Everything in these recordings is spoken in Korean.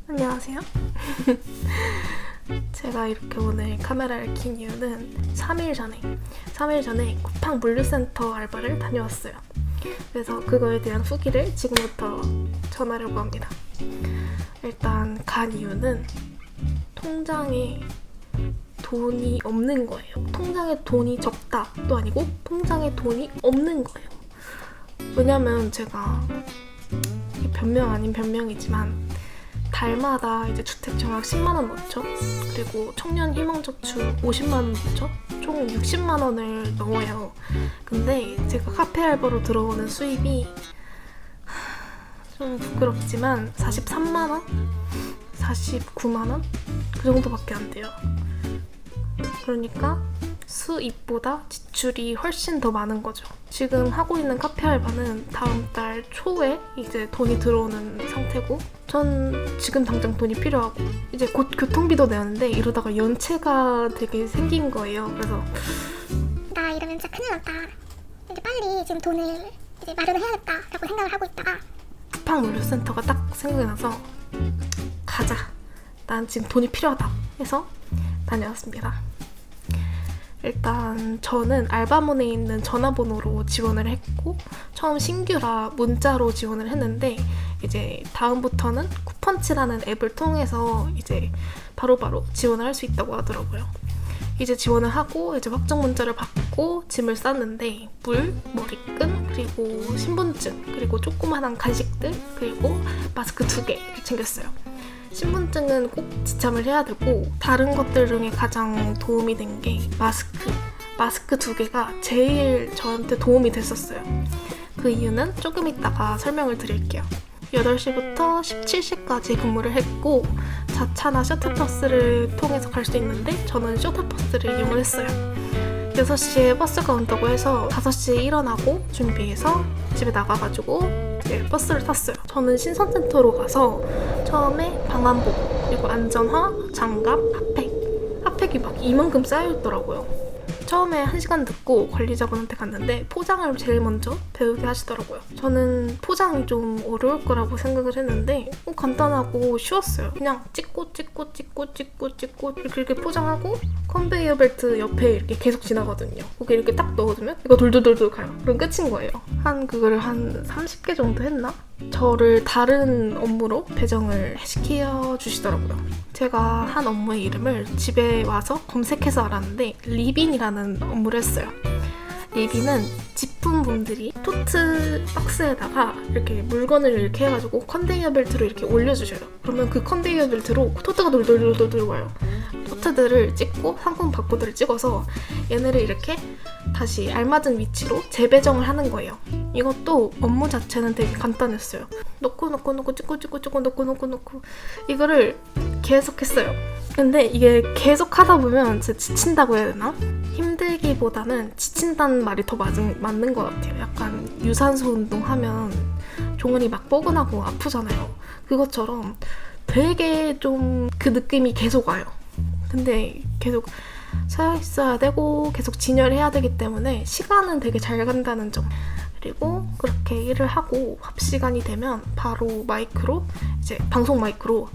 안녕하세요. 제가 이렇게 오늘 카메라를 킨 이유는 3일 전에 쿠팡 물류센터 알바를 다녀왔어요. 그래서 그거에 대한 후기를 지금부터 전하려고 합니다. 일단 간 이유는 통장에 돈이 없는 거예요. 통장에 돈이 적다도 아니고 통장에 돈이 없는 거예요. 왜냐면 제가 변명 아닌 변명이지만 달마다 이제 주택 정액 10만 원 넣죠. 그리고 청년 희망저축 50만 원 넣죠. 총 60만 원을 넣어요. 근데 제가 카페 알바로 들어오는 수입이 좀 부끄럽지만 43만 원? 49만 원? 그 정도밖에 안 돼요. 그러니까 수입보다 지출이 훨씬 더 많은 거죠. 지금 하고 있는 카페 알바는 다음 달 초에 이제 돈이 들어오는 상태고, 전 지금 당장 돈이 필요하고 이제 곧 교통비도 내는데 이러다가 연체가 되게 생긴 거예요. 그래서 나 이러면 진짜 큰일 났다. 이제 빨리 지금 돈을 이제 마련을 해야겠다라고 생각을 하고 있다가 쿠팡 물류센터가 딱 생각이 나서 가자. 난 지금 돈이 필요하다 해서 다녀왔습니다. 일단 저는 알바몬에 있는 전화번호로 지원을 했고, 처음 신규라 문자로 지원을 했는데 이제 다음부터는 쿠펀치라는 앱을 통해서 이제 바로바로 지원을 할 수 있다고 하더라고요. 이제 지원을 하고 이제 확정 문자를 받고 짐을 쌌는데 물, 머리끈, 그리고 신분증, 그리고 조그만한 간식들, 그리고 마스크 2개 챙겼어요. 신분증은 꼭 지참을 해야 되고, 다른 것들 중에 가장 도움이 된 게 마스크 2개가 제일 저한테 도움이 됐었어요. 그 이유는 조금 이따가 설명을 드릴게요. 8시부터 17시까지 근무를 했고, 자차나 셔틀버스를 통해서 갈 수 있는데 저는 셔틀버스를 이용을 했어요. 6시에 버스가 온다고 해서 5시에 일어나고 준비해서 집에 나가가지고 이제 버스를 탔어요. 저는 신선센터로 가서 처음에 방한복, 그리고 안전화, 장갑, 핫팩이 막 이만큼 쌓여있더라고요. 처음에 1시간 듣고 관리자분한테 갔는데 포장을 제일 먼저 배우게 하시더라고요. 저는 포장이 좀 어려울 거라고 생각을 했는데 간단하고 쉬웠어요. 그냥 찍고 이렇게 포장하고 컨베이어 벨트 옆에 이렇게 계속 지나거든요. 거기 이렇게 딱 넣어두면 이거 돌돌돌돌 가요. 그럼 끝인 거예요. 그거를 한 30개 정도 했나? 저를 다른 업무로 배정을 시켜 주시더라고요. 제가 한 업무의 이름을 집에 와서 검색해서 알았는데 리빈이라는 업무를 했어요. 리빈은 직분분들이 토트 박스에다가 이렇게 물건을 이렇게 해가지고 컨베이어 벨트로 이렇게 올려주셔요. 그러면 그 컨베이어 벨트로 토트가 돌돌돌돌 와요. 토트들을 찍고 상품 바코드를 찍어서 얘네를 이렇게 다시 알맞은 위치로 재배정을 하는 거예요. 이것도 업무 자체는 되게 간단했어요. 넣고 찍고 넣고 이거를 계속 했어요. 근데 이게 계속 하다 보면 진짜 지친다고 해야 되나? 힘들기보다는 지친다는 말이 더 맞는 것 같아요. 약간 유산소 운동하면 종아리 막 뻐근하고 아프잖아요. 그것처럼 되게 좀 그 느낌이 계속 와요. 근데 계속 서 있어야 되고 계속 진열해야 되기 때문에 시간은 되게 잘 간다는 점. 그리고 그렇게 일을 하고 합시간이 되면 바로 마이크로 이제 방송 마이크로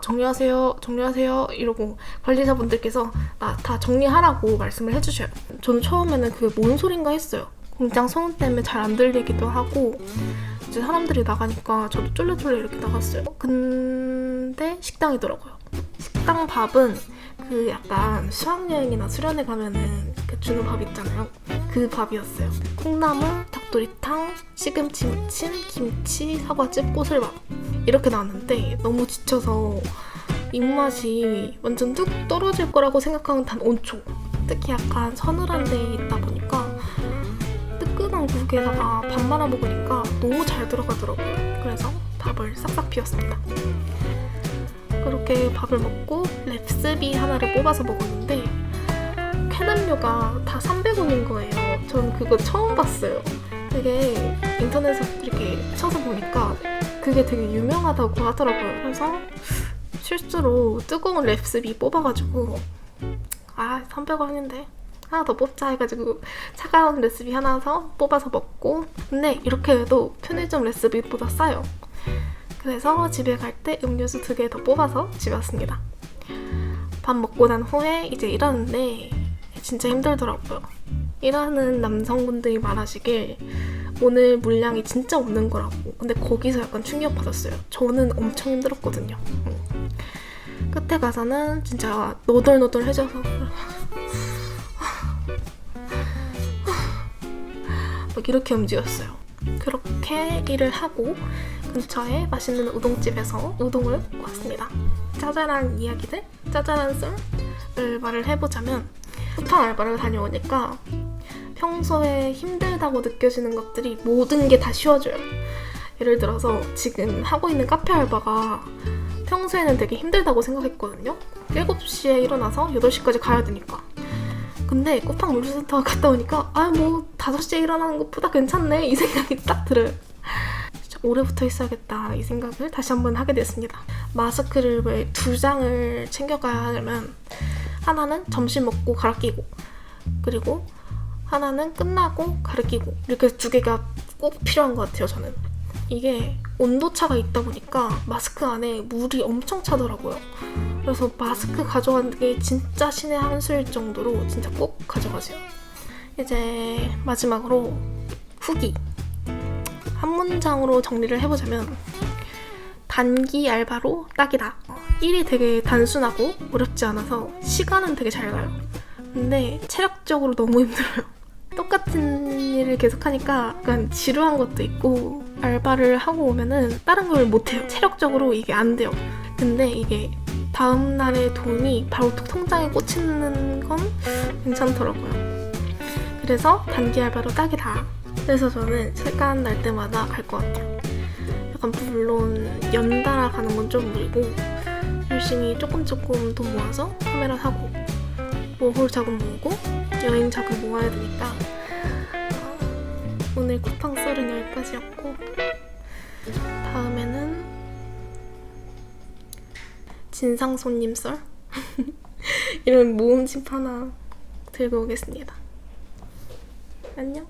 정리하세요 이러고 관리자분들께서 다 정리하라고 말씀을 해주셔요. 저는 처음에는 그게 뭔 소린가 했어요. 공장 소음 때문에 잘 안 들리기도 하고 이제 사람들이 나가니까 저도 쫄래쫄래 이렇게 나갔어요. 근데 식당이더라고요. 식당 밥은 그 약간 수학여행이나 수련회 가면은 그 주는 밥 있잖아요. 그 밥이었어요. 콩나물, 닭도리탕, 시금치 무침, 김치, 사과즙, 꼬슬밥 이렇게 나왔는데 너무 지쳐서 입맛이 완전 뚝 떨어질 거라고 생각하면 단 5초. 특히 약간 서늘한 데에 있다 보니까 뜨끈한 국에다가 밥 말아 먹으니까 너무 잘 들어가더라고요. 그래서 밥을 싹싹 비웠습니다. 그렇게 밥을 먹고 랩스비 하나를 뽑아서 먹었는데 쾌남료가 다 300원인 거예요. 전 그거 처음 봤어요. 되게 인터넷에서 이렇게 쳐서 보니까 그게 되게 유명하다고 하더라고요. 그래서 실수로 뜨거운 랩스비 뽑아가지고 300원인데 하나 더 뽑자 해가지고 차가운 레시피 하나 더 뽑아서 먹고, 근데 이렇게 해도 편의점 레시피보다 싸요. 그래서 집에 갈 때 음료수 2개 더 뽑아서 집에 왔습니다. 밥 먹고 난 후에 이제 일하는데 진짜 힘들더라고요. 일하는 남성분들이 말하시길 오늘 물량이 진짜 없는 거라고. 근데 거기서 약간 충격받았어요. 저는 엄청 힘들었거든요. 끝에 가서는 진짜 너덜너덜해져서 막 이렇게 움직였어요. 그렇게 일을 하고 근처에 맛있는 우동집에서 우동을 먹고 왔습니다. 짜잘한 이야기들, 짜잘한 썰을 말을 해보자면, 쿠팡 알바를 다녀오니까 평소에 힘들다고 느껴지는 것들이 모든 게 다 쉬워져요. 예를 들어서 지금 하고 있는 카페 알바가 평소에는 되게 힘들다고 생각했거든요. 7시에 일어나서 8시까지 가야 되니까. 근데 쿠팡 물류센터 갔다 오니까 5시에 일어나는 것보다 괜찮네 이 생각이 딱 들어요. 진짜 오래 붙어 있어야겠다 이 생각을 다시 한번 하게 됐습니다. 마스크를 왜 2장을 챙겨가야 하냐면, 하나는 점심 먹고 갈아 끼고, 그리고 하나는 끝나고 갈아 끼고, 이렇게 2개가 꼭 필요한 것 같아요. 저는 이게 온도차가 있다 보니까 마스크 안에 물이 엄청 차더라고요. 그래서 마스크 가져가는 게 진짜 신의 한 수일 정도로 진짜 꼭 가져가세요. 이제 마지막으로 후기 한 문장으로 정리를 해보자면, 단기 알바로 딱이다. 일이 되게 단순하고 어렵지 않아서 시간은 되게 잘 가요. 근데 체력적으로 너무 힘들어요. 똑같은 일을 계속하니까 약간 지루한 것도 있고, 알바를 하고 오면은 다른 걸 못해요. 체력적으로 이게 안 돼요. 근데 이게 다음 날의 돈이 바로 통장에 꽂히는 건 괜찮더라고요. 그래서 단기 알바로 딱이다. 그래서 저는 시간 날 때마다 갈 것 같아요. 약간 물론 연달아 가는 건 좀 무리고, 열심히 조금 돈 모아서 카메라 사고 워홀 자금 모으고 여행 자금 모아야 되니까 오늘 쿠팡 썰은 여기까지였고, 다음에는 진상 손님 썰? 이런 모음집 하나 들고 오겠습니다. 안녕.